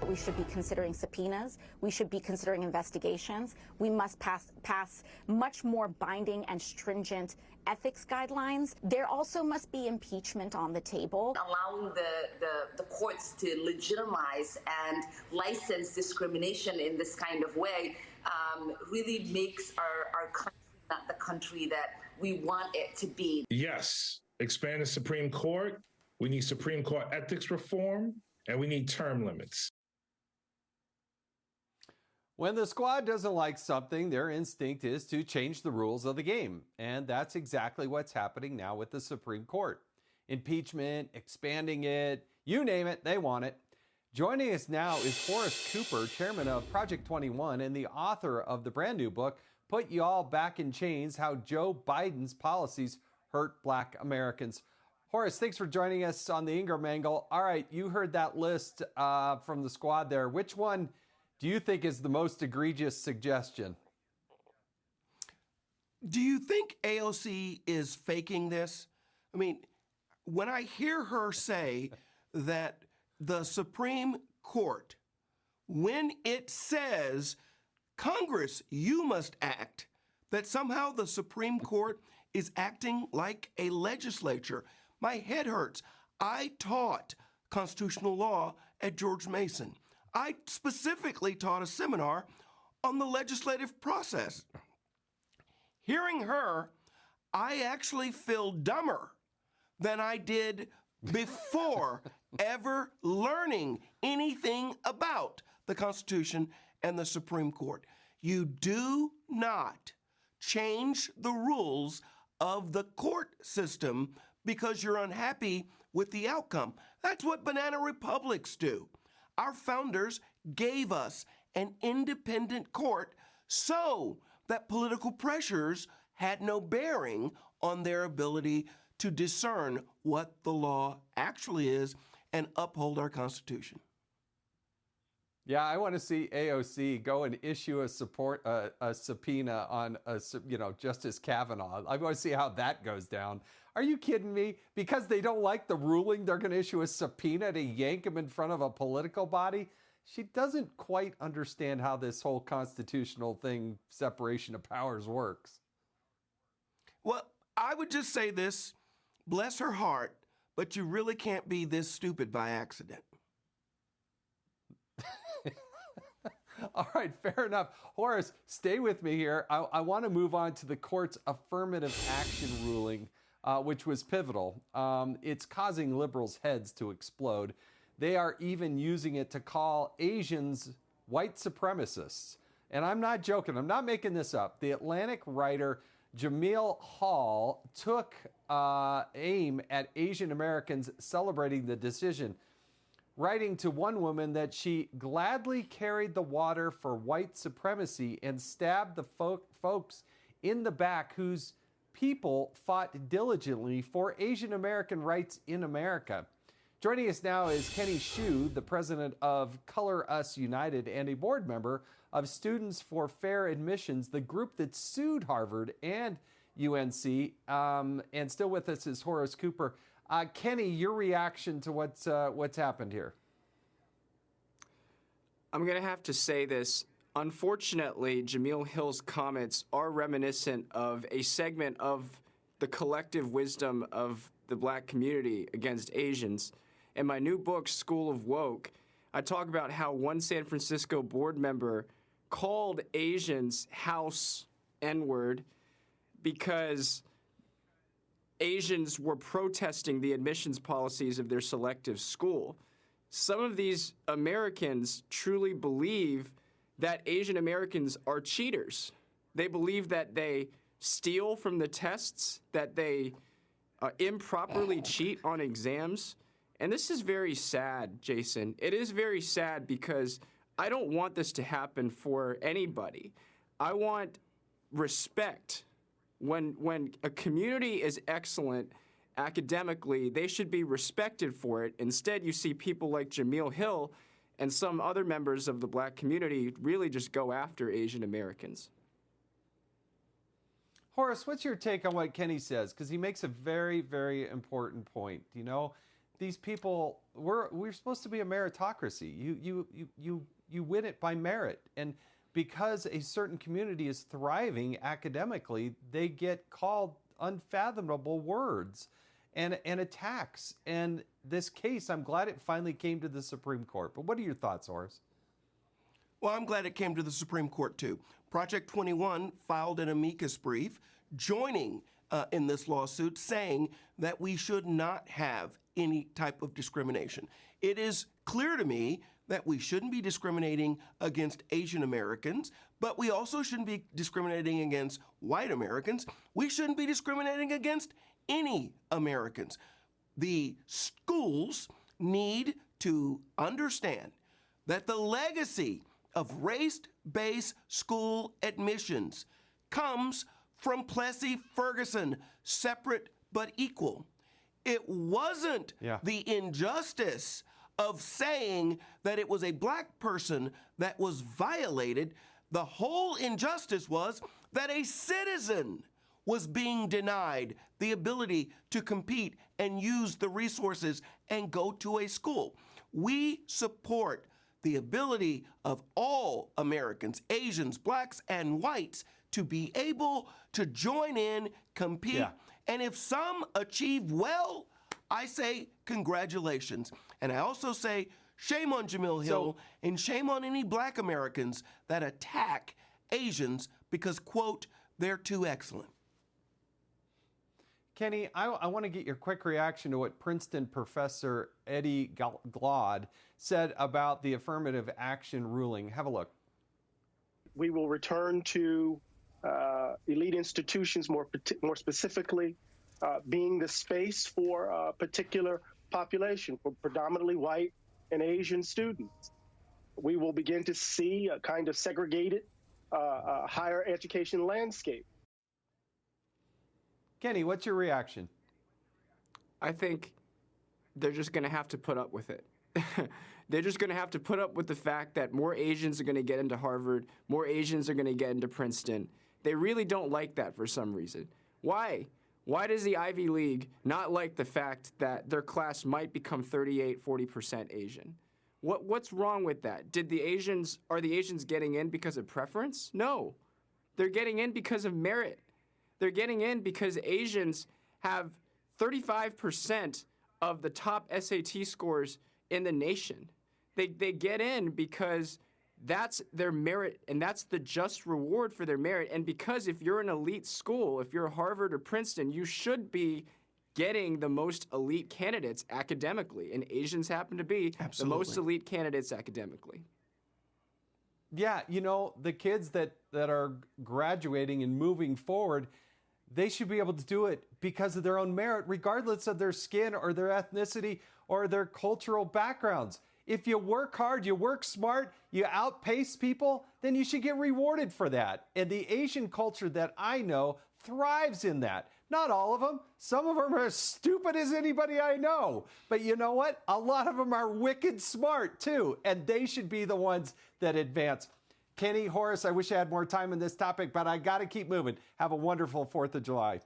We should be considering subpoenas. We should be considering investigations. We must pass much more binding and stringent ethics guidelines. There also must be impeachment on the table. Allowing the courts to legitimize and license discrimination in this kind of way really makes our country not the country that we want it to be. Yes, expand the Supreme Court. We need Supreme Court ethics reform, and we need term limits. When the squad doesn't like something, their instinct is to change the rules of the game. And that's exactly what's happening now with the Supreme Court. Impeachment, expanding it, you name it, they want it. Joining us now is Horace Cooper, chairman of Project 21 and the author of the brand new book, Put Y'all Back in Chains, How Joe Biden's Policies Hurt Black Americans. Horace, thanks for joining us on the Ingram Angle. All right, you heard that list from the squad there. Which one do you think is the most egregious suggestion? Do you think AOC is faking this? I mean, when I hear her say that the Supreme Court, when it says, Congress, you must act, that somehow the Supreme Court is acting like a legislature, my head hurts. I taught constitutional law at George Mason. I specifically taught a seminar on the legislative process. Hearing her, I actually feel dumber than I did before ever learning anything about the Constitution and the Supreme Court. You do not change the rules of the court system because you're unhappy with the outcome. That's what banana republics do. Our founders gave us an independent court so that political pressures had no bearing on their ability to discern what the law actually is and uphold our Constitution. Yeah, I want to see AOC go and issue a subpoena on Justice Kavanaugh. I want to see how that goes down. Are you kidding me? Because they don't like the ruling, they're going to issue a subpoena to yank him in front of a political body? She doesn't quite understand how this whole constitutional thing, separation of powers, works. Well, I would just say this, bless her heart, but you really can't be this stupid by accident. All right, fair enough. Horace, stay with me here. I want to move on to the court's affirmative action ruling, which was pivotal. It's causing liberals' heads to explode. They are even using it to call Asians white supremacists. And I'm not joking. I'm not making this up. The Atlantic writer Jamil Hall took aim at Asian Americans celebrating the decision, writing to one woman that she gladly carried the water for white supremacy and stabbed the folks in the back whose people fought diligently for Asian American rights in America. Joining us now is Kenny Xu, the president of Color Us United and a board member of Students for Fair Admissions, the group that sued Harvard and UNC. And still with us is Horace Cooper. Kenny, your reaction to what's happened here? I'm going to have to say this. Unfortunately, Jamil Hill's comments are reminiscent of a segment of the collective wisdom of the black community against Asians. In my new book, School of Woke, I talk about how one San Francisco board member called Asians house N-word because Asians were protesting the admissions policies of their selective school. Some of these Americans truly believe that Asian Americans are cheaters. They believe that they steal from the tests, that they improperly cheat on exams. And this is very sad, Jason. It is very sad because I don't want this to happen for anybody. I want respect. When a community is excellent academically, they should be respected for it. Instead, you see people like Jamil Hill and some other members of the black community really just go after Asian Americans. Horace, what's your take on what Kenny says? Because he makes a very, very important point. You know, these people, we're supposed to be a meritocracy. You win it by merit. And because a certain community is thriving academically, they get called unfathomable words and attacks. And this case, I'm glad it finally came to the Supreme Court. But what are your thoughts, Horace? Well, I'm glad it came to the Supreme Court, too. Project 21 filed an amicus brief joining in this lawsuit, saying that we should not have any type of discrimination. It is clear to me that we shouldn't be discriminating against Asian Americans, but we also shouldn't be discriminating against white Americans. We shouldn't be discriminating against any Americans. The schools need to understand that the legacy of race-based school admissions comes from Plessy Ferguson, separate but equal. It wasn't the injustice of saying that it was a black person that was violated. The whole injustice was that a citizen was being denied the ability to compete and use the resources and go to a school. We support the ability of all Americans, Asians, blacks, and whites to be able to join in, compete, and if some achieve well, I say congratulations. And I also say shame on Jamil Hill and shame on any black Americans that attack Asians because, quote, they're too excellent. Kenny, I want to get your quick reaction to what Princeton professor Eddie Glaude said about the affirmative action ruling. Have a look. We will return to elite institutions, more specifically being the space for a particular population, for predominantly white and Asian students. We will begin to see a kind of segregated higher education landscape. Kenny, what's your reaction? I think they're just going to have to put up with it. They're just going to have to put up with the fact that more Asians are going to get into Harvard, more Asians are going to get into Princeton. They really don't like that for some reason. Why? Why does the Ivy League not like the fact that their class might become 38, 40% Asian? What's wrong with that? Are the Asians getting in because of preference? No. They're getting in because of merit. They're getting in because Asians have 35% of the top SAT scores in the nation. They get in because that's their merit, and that's the just reward for their merit. And because if you're an elite school, if you're Harvard or Princeton, you should be getting the most elite candidates academically, and Asians happen to be the most elite candidates academically. Yeah, you know, the kids that are graduating and moving forward, they should be able to do it because of their own merit, regardless of their skin or their ethnicity or their cultural backgrounds. If you work hard, you work smart, you outpace people, then you should get rewarded for that. And the Asian culture that I know thrives in that. Not all of them. Some of them are as stupid as anybody I know. But you know what? A lot of them are wicked smart too. And they should be the ones that advance. Kenny, Horace, I wish I had more time on this topic, but I got to keep moving. Have a wonderful 4th of July.